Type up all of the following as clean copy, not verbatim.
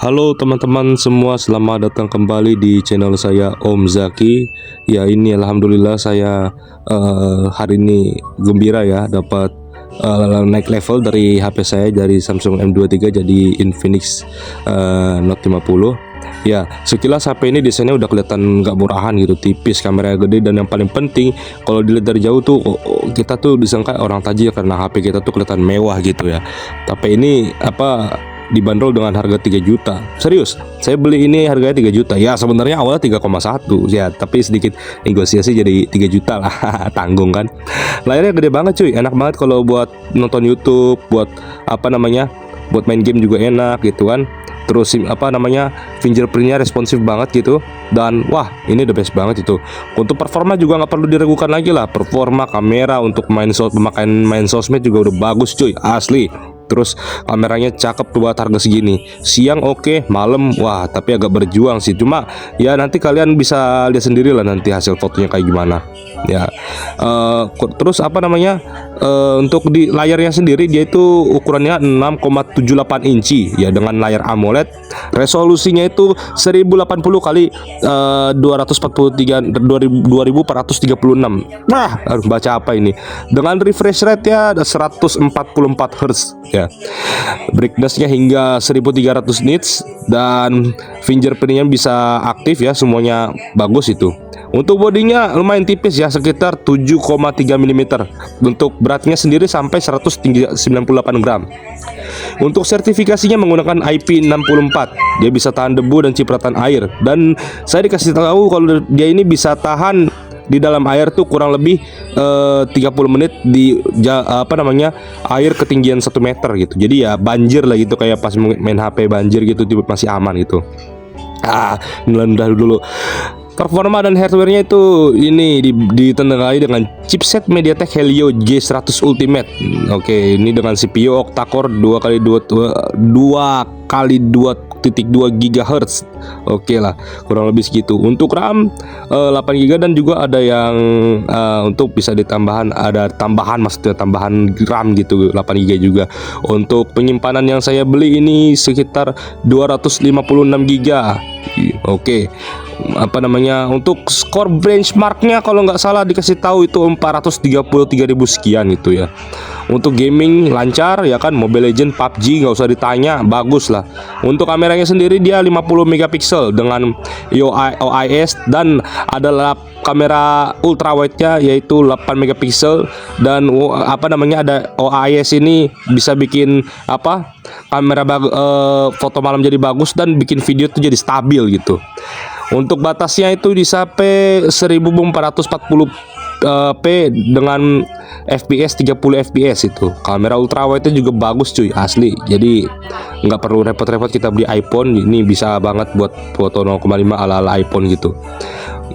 Halo teman-teman semua, selamat datang kembali di channel saya Om Zaki. Ya, ini alhamdulillah saya hari ini gembira ya dapat naik level dari HP saya dari Samsung M23 jadi Infinix Note 50. Ya, sekilas HP ini desainnya udah kelihatan nggak murahan gitu, tipis, kameranya gede, dan yang paling penting kalau dilihat dari jauh tuh kita tuh disangka orang tajir karena HP kita tuh kelihatan mewah gitu ya. Tapi ini dibanderol dengan harga 3 juta. Serius, saya beli ini harganya 3 juta. Ya, sebenarnya awalnya 3,1 ya, tapi sedikit negosiasi jadi 3 juta lah. Tanggung kan. Layarnya gede banget cuy, enak banget kalau buat nonton YouTube, buat buat main game juga enak gitu kan. Terus fingerprintnya responsif banget gitu. Dan wah, ini the best banget itu. Untuk performa juga nggak perlu diragukan lagi lah. Performa kamera untuk pemakaian main sosmed juga udah bagus cuy, asli. Terus kameranya cakep buat harga segini. Siang oke, malam wah, tapi agak berjuang sih. Cuma ya nanti kalian bisa lihat sendiri lah nanti hasil fotonya kayak gimana. Ya, terus untuk di layarnya sendiri dia itu ukurannya 6,78 inci ya, dengan layar AMOLED. Resolusinya itu 1080 kali 2436. Nah, harus baca apa ini? Dengan refresh rate ya 144 Hz ya. Brightness-nya hingga 1300 nits dan fingerprint-nya bisa aktif ya, semuanya bagus itu. Untuk bodinya lumayan tipis ya, sekitar 7,3 mm. Untuk beratnya sendiri sampai 198 gram. Untuk sertifikasinya menggunakan IP64. Dia bisa tahan debu dan cipratan air. Dan saya dikasih tahu kalau dia ini bisa tahan di dalam air tuh kurang lebih 30 menit di air ketinggian 1 meter gitu. Jadi ya banjir lah gitu, kayak pas main HP banjir gitu, masih aman gitu. Ngelendah dulu. Performa dan hardware-nya itu ini ditengarai dengan chipset MediaTek Helio G100 Ultimate. Oke, ini dengan CPU octa-core 2x2,2 GHz. Oke lah, kurang lebih segitu. Untuk RAM 8 GB, dan juga ada yang untuk bisa tambahan tambahan RAM gitu, 8 GB juga. Untuk penyimpanan yang saya beli ini sekitar 256 GB. Oke. Untuk skor benchmarknya kalau nggak salah dikasih tahu itu 433.000 sekian gitu ya. Untuk gaming lancar ya kan, Mobile Legend, PUBG nggak usah ditanya, bagus lah. Untuk kameranya sendiri dia 50 megapiksel dengan OIS, dan adalah kamera ultrawide-nya yaitu 8 megapiksel, dan ada OIS ini bisa bikin kamera foto malam jadi bagus dan bikin video tuh jadi stabil gitu. Untuk batasnya itu sampai 1440p dengan FPS 30 fps itu. Kamera ultrawide itu juga bagus cuy, asli. Jadi nggak perlu repot-repot kita beli iPhone, ini bisa banget buat foto 0,5 ala-ala iPhone gitu.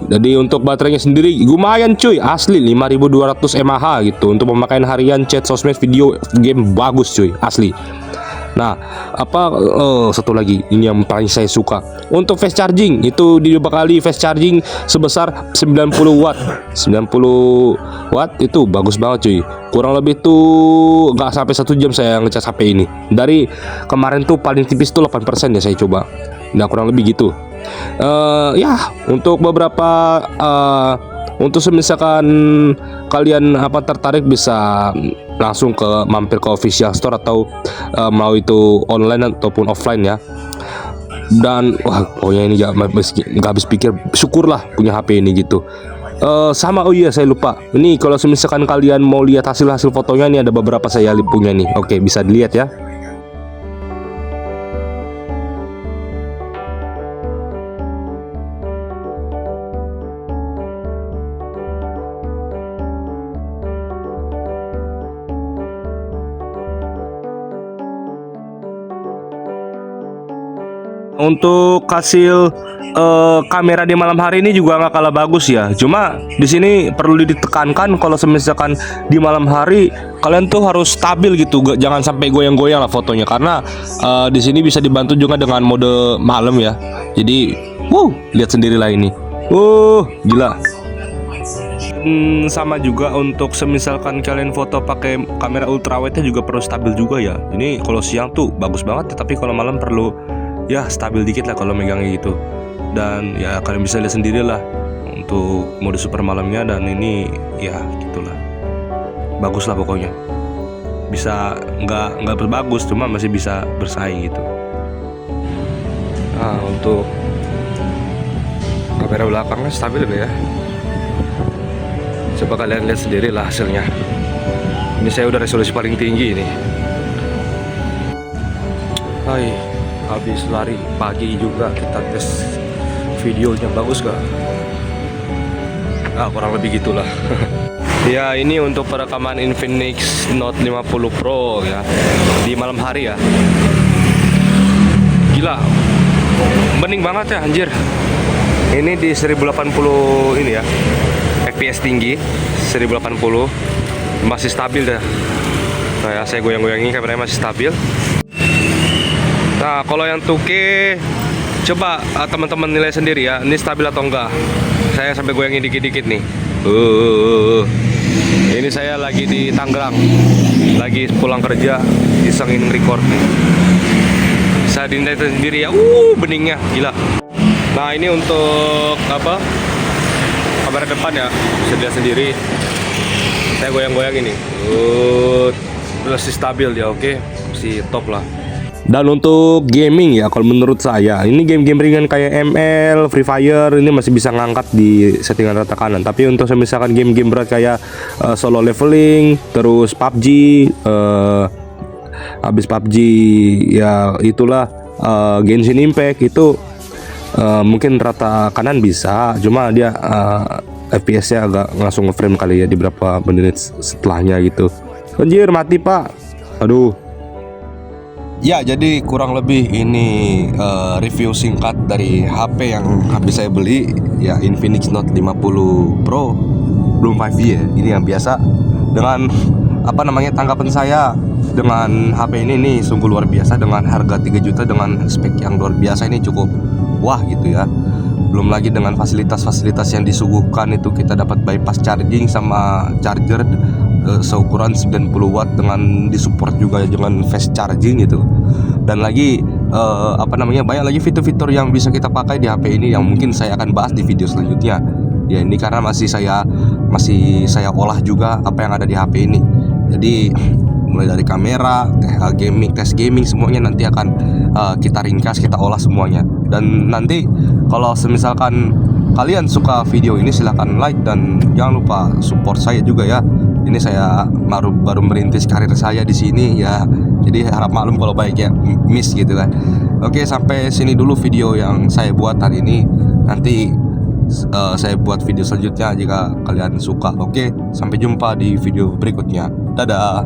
Jadi untuk baterainya sendiri lumayan cuy, asli 5200 mAh gitu. Untuk pemakaian harian, chat, sosmed, video, game bagus cuy, asli. Nah, satu lagi ini yang paling saya suka. Untuk fast charging itu dibekali fast charging sebesar 90 watt. 90 watt itu bagus banget cuy. Kurang lebih tuh nggak sampai 1 jam saya ngecas HP ini. Dari kemarin tuh paling tipis tuh 8% ya saya coba. Nah, kurang lebih gitu. Untuk beberapa untuk misalkan kalian tertarik, bisa langsung mampir ke official store atau mau itu online ataupun offline ya. Dan wah, pokoknya ini nggak habis pikir, syukurlah punya HP ini gitu. Saya lupa. Ini kalau misalkan kalian mau lihat hasil fotonya, ini ada beberapa saya punya nih. Oke, bisa dilihat ya. Untuk hasil kamera di malam hari ini juga nggak kalah bagus ya. Cuma di sini perlu ditekankan kalau misalkan di malam hari kalian tuh harus stabil gitu, jangan sampai goyang-goyang lah fotonya, karena di sini bisa dibantu juga dengan mode malam ya. Jadi, lihat sendirilah ini. Gila. Sama juga untuk semisalkan kalian foto pakai kamera ultrawide juga perlu stabil juga ya. Ini kalau siang tuh bagus banget, tapi kalau malam perlu ya stabil dikit lah kalau megangnya gitu. Dan ya kalian bisa lihat sendiri lah untuk mode super malamnya, dan ini ya gitulah, bagus lah pokoknya. Bisa nggak bagus, cuma masih bisa bersaing gitu. Nah, untuk kamera belakangnya stabil ya. Coba kalian lihat sendiri lah hasilnya. Ini saya udah resolusi paling tinggi ini. Hai, habis lari pagi juga kita tes videonya, bagus gak? Nah, kurang lebih gitulah. Ya, ini untuk perekaman Infinix Note 50 Pro ya, di malam hari ya. Gila, bening banget ya anjir. Ini di 1080 ini ya, FPS tinggi 1080, masih stabil dah. Nah ya, saya goyang-goyangin kameranya masih stabil. Nah kalau yang 2K, coba teman-teman nilai sendiri ya, ini stabil atau enggak. Saya sampai goyangin dikit-dikit nih. Ini saya lagi di Tangerang, lagi pulang kerja, isengin record nih. Bisa dinilai sendiri ya, beningnya gila. Nah ini untuk apa, kamera depan ya, bisa dilihat sendiri. Saya goyang-goyang ini, masih stabil ya, oke, masih top lah. Dan untuk gaming ya, kalau menurut saya ini game-game ringan kayak ML, Free Fire ini masih bisa ngangkat di settingan rata kanan. Tapi untuk misalkan game-game berat kayak solo leveling, terus PUBG, habis PUBG ya itulah Genshin Impact itu mungkin rata kanan bisa, cuma dia FPS-nya agak langsung ngeframe kali ya di beberapa menit setelahnya gitu. Anjir, mati pak, aduh. Ya, jadi kurang lebih ini review singkat dari HP yang habis saya beli ya, Infinix Note 50 Pro, belum 5G ya. Ini yang biasa. Dengan apa namanya, tanggapan saya dengan HP ini nih sungguh luar biasa, dengan harga 3 juta dengan spek yang luar biasa ini cukup wah gitu ya. Belum lagi dengan fasilitas-fasilitas yang disuguhkan, itu kita dapat bypass charging sama charger seukuran 90 watt dengan disupport juga dengan fast charging gitu. Dan lagi apa namanya, banyak lagi fitur-fitur yang bisa kita pakai di HP ini yang mungkin saya akan bahas di video selanjutnya. Ya ini karena masih saya olah juga apa yang ada di HP ini. Jadi mulai dari kamera, tes gaming semuanya nanti akan kita ringkas, kita olah semuanya. Dan nanti kalau misalkan kalian suka video ini, silahkan like dan jangan lupa support saya juga ya. Ini saya baru merintis karir saya di sini ya. Jadi harap maklum kalau baik ya miss gitu kan. Oke, sampai sini dulu video yang saya buat hari ini. Nanti saya buat video selanjutnya jika kalian suka. Oke, sampai jumpa di video berikutnya. Dadah.